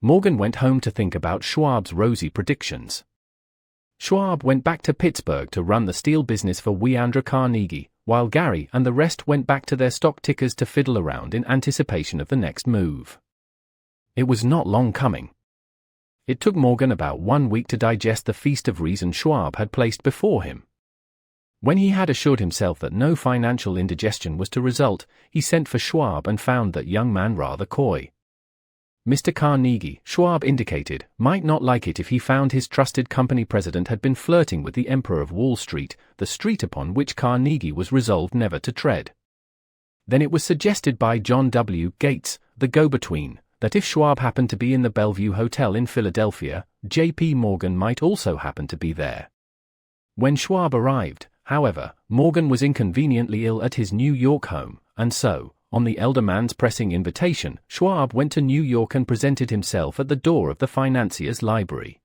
Morgan went home to think about Schwab's rosy predictions. Schwab went back to Pittsburgh to run the steel business for Andrew Carnegie, while Gary and the rest went back to their stock tickers to fiddle around in anticipation of the next move. It was not long coming. It took Morgan about 1 week to digest the feast of reason Schwab had placed before him. When he had assured himself that no financial indigestion was to result, he sent for Schwab and found that young man rather coy. Mr. Carnegie, Schwab indicated, might not like it if he found his trusted company president had been flirting with the Emperor of Wall Street, the street upon which Carnegie was resolved never to tread. Then it was suggested by John W. Gates, the go-between, that if Schwab happened to be in the Bellevue Hotel in Philadelphia, J.P. Morgan might also happen to be there. When Schwab arrived, however, Morgan was inconveniently ill at his New York home, and so, on the elder man's pressing invitation, Schwab went to New York and presented himself at the door of the financier's library.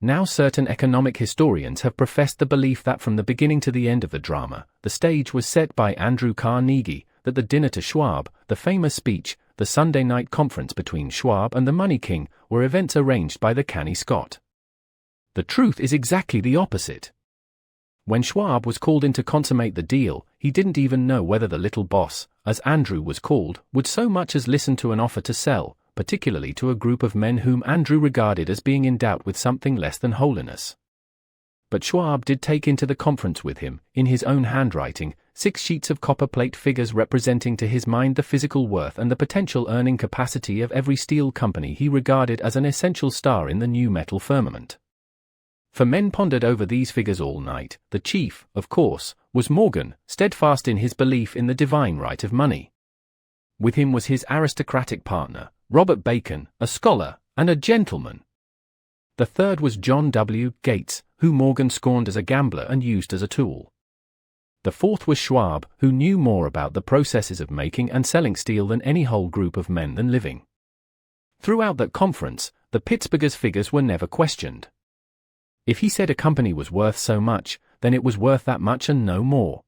Now certain economic historians have professed the belief that from the beginning to the end of the drama, the stage was set by Andrew Carnegie, that the dinner to Schwab, the famous speech, the Sunday night conference between Schwab and the Money King, were events arranged by the canny Scot. The truth is exactly the opposite. When Schwab was called in to consummate the deal, he didn't even know whether the little boss, as Andrew was called, would so much as listen to an offer to sell, particularly to a group of men whom Andrew regarded as being endowed with something less than holiness. But Schwab did take into the conference with him, in his own handwriting, 6 sheets of copperplate figures representing to his mind the physical worth and the potential earning capacity of every steel company he regarded as an essential star in the new metal firmament. For men pondered over these figures all night. The chief, of course, was Morgan, steadfast in his belief in the divine right of money. With him was his aristocratic partner, Robert Bacon, a scholar, and a gentleman. The third was John W. Gates, who Morgan scorned as a gambler and used as a tool. The fourth was Schwab, who knew more about the processes of making and selling steel than any whole group of men than living. Throughout that conference, the Pittsburghers' figures were never questioned. If he said a company was worth so much, then it was worth that much and no more.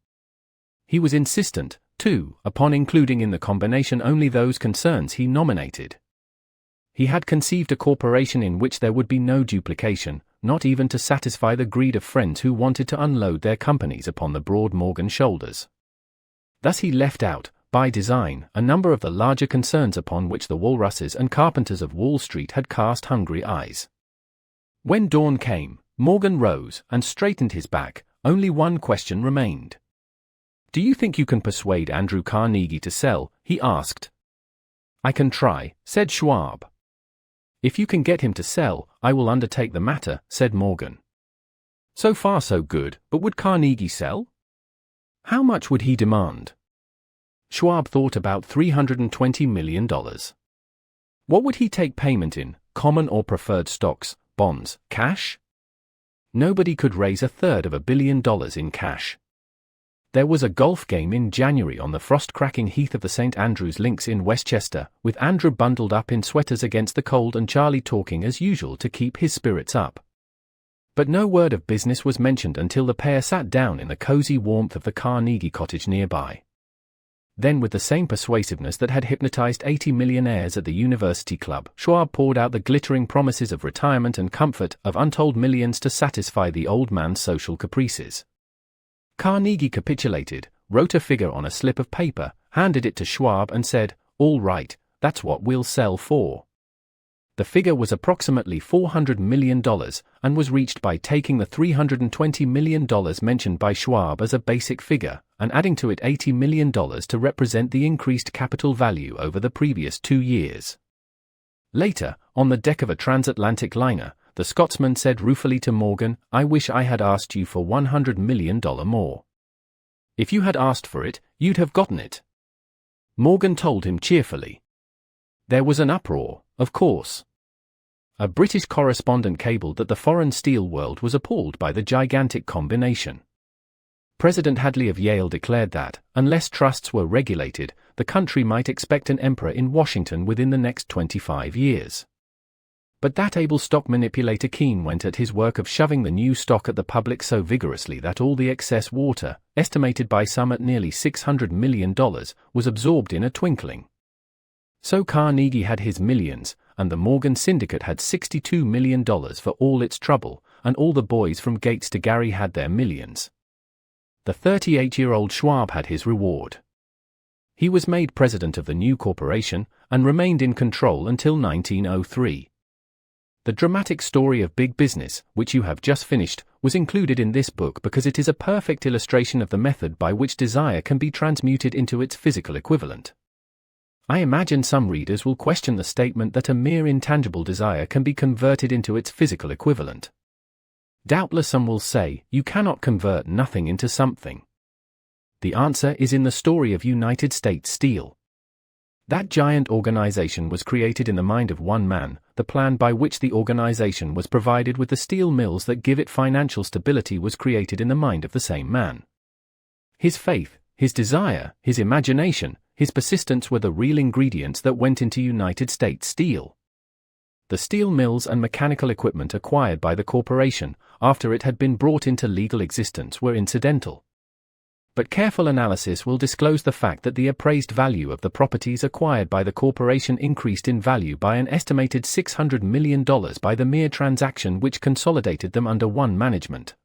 He was insistent, too, upon including in the combination only those concerns he nominated. He had conceived a corporation in which there would be no duplication, not even to satisfy the greed of friends who wanted to unload their companies upon the broad Morgan shoulders. Thus he left out, by design, a number of the larger concerns upon which the Walruses and Carpenters of Wall Street had cast hungry eyes. When dawn came, Morgan rose and straightened his back. Only one question remained. "Do you think you can persuade Andrew Carnegie to sell?" he asked. "I can try," said Schwab. "If you can get him to sell, I will undertake the matter," said Morgan. So far so good, but would Carnegie sell? How much would he demand? Schwab thought about $320 million. What would he take payment in, common or preferred stocks, bonds, cash? Nobody could raise $250 million in cash. There was a golf game in January on the frost-cracking heath of the St. Andrews Links in Westchester, with Andrew bundled up in sweaters against the cold and Charlie talking as usual to keep his spirits up. But no word of business was mentioned until the pair sat down in the cozy warmth of the Carnegie cottage nearby. Then, with the same persuasiveness that had hypnotized 80 millionaires at the University Club, Schwab poured out the glittering promises of retirement and comfort of untold millions to satisfy the old man's social caprices. Carnegie capitulated, wrote a figure on a slip of paper, handed it to Schwab and said, "All right, that's what we'll sell for." The figure was approximately $400 million and was reached by taking the $320 million mentioned by Schwab as a basic figure and adding to it $80 million to represent the increased capital value over the previous 2 years. Later, on the deck of a transatlantic liner, the Scotsman said ruefully to Morgan, "I wish I had asked you for $100 million more. If you had asked for it, you'd have gotten it." Morgan told him cheerfully. There was an uproar, of course. A British correspondent cabled that the foreign steel world was appalled by the gigantic combination. President Hadley of Yale declared that, unless trusts were regulated, the country might expect an emperor in Washington within the next 25 years. But that able stock manipulator Keene went at his work of shoving the new stock at the public so vigorously that all the excess water, estimated by some at nearly $600 million, was absorbed in a twinkling. So Carnegie had his millions, and the Morgan Syndicate had $62 million for all its trouble, and all the boys from Gates to Gary had their millions. The 38-year-old Schwab had his reward. He was made president of the new corporation, and remained in control until 1903. The dramatic story of big business, which you have just finished, was included in this book because it is a perfect illustration of the method by which desire can be transmuted into its physical equivalent. I imagine some readers will question the statement that a mere intangible desire can be converted into its physical equivalent. Doubtless some will say, you cannot convert nothing into something. The answer is in the story of United States Steel. That giant organization was created in the mind of one man. The plan by which the organization was provided with the steel mills that give it financial stability was created in the mind of the same man. His faith, his desire, his imagination, his persistence were the real ingredients that went into United States Steel. The steel mills and mechanical equipment acquired by the corporation, after it had been brought into legal existence, were incidental. But careful analysis will disclose the fact that the appraised value of the properties acquired by the corporation increased in value by an estimated $600 million by the mere transaction which consolidated them under one management.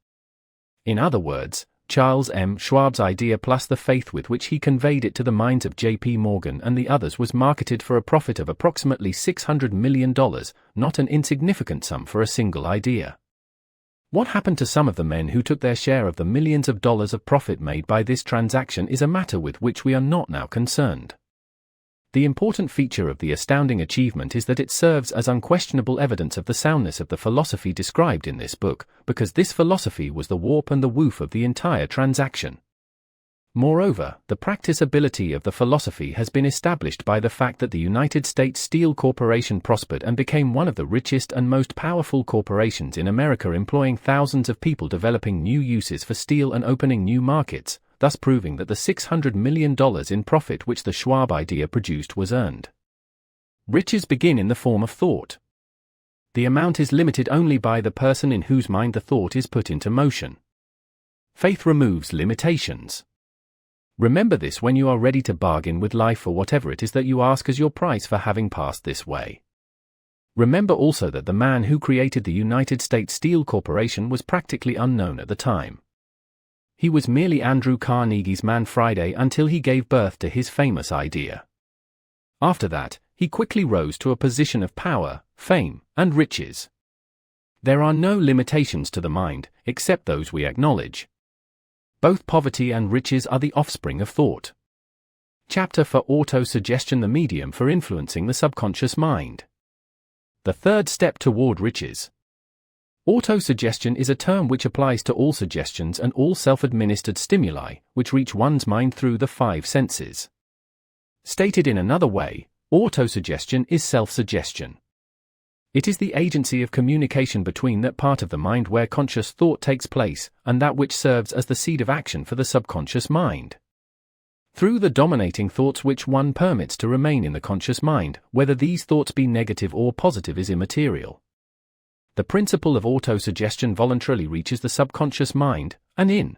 In other words, Charles M. Schwab's idea plus the faith with which he conveyed it to the minds of J.P. Morgan and the others was marketed for a profit of approximately $600 million, not an insignificant sum for a single idea. What happened to some of the men who took their share of the millions of dollars of profit made by this transaction is a matter with which we are not now concerned. The important feature of the astounding achievement is that it serves as unquestionable evidence of the soundness of the philosophy described in this book, because this philosophy was the warp and the woof of the entire transaction. Moreover, the practicability of the philosophy has been established by the fact that the United States Steel Corporation prospered and became one of the richest and most powerful corporations in America, employing thousands of people, developing new uses for steel and opening new markets, thus proving that the $600 million in profit which the Schwab idea produced was earned. Riches begin in the form of thought. The amount is limited only by the person in whose mind the thought is put into motion. Faith removes limitations. Remember this when you are ready to bargain with life for whatever it is that you ask as your price for having passed this way. Remember also that the man who created the United States Steel Corporation was practically unknown at the time. He was merely Andrew Carnegie's man Friday until he gave birth to his famous idea. After that, he quickly rose to a position of power, fame, and riches. There are no limitations to the mind, except those we acknowledge. Both poverty and riches are the offspring of thought. Chapter for Auto-Suggestion, the medium for influencing the subconscious mind. The third step toward riches. Auto-suggestion is a term which applies to all suggestions and all self-administered stimuli, which reach one's mind through the five senses. Stated in another way, auto-suggestion is self-suggestion. It is the agency of communication between that part of the mind where conscious thought takes place, and that which serves as the seed of action for the subconscious mind. Through the dominating thoughts which one permits to remain in the conscious mind, whether these thoughts be negative or positive is immaterial. The principle of auto-suggestion voluntarily reaches the subconscious mind, and in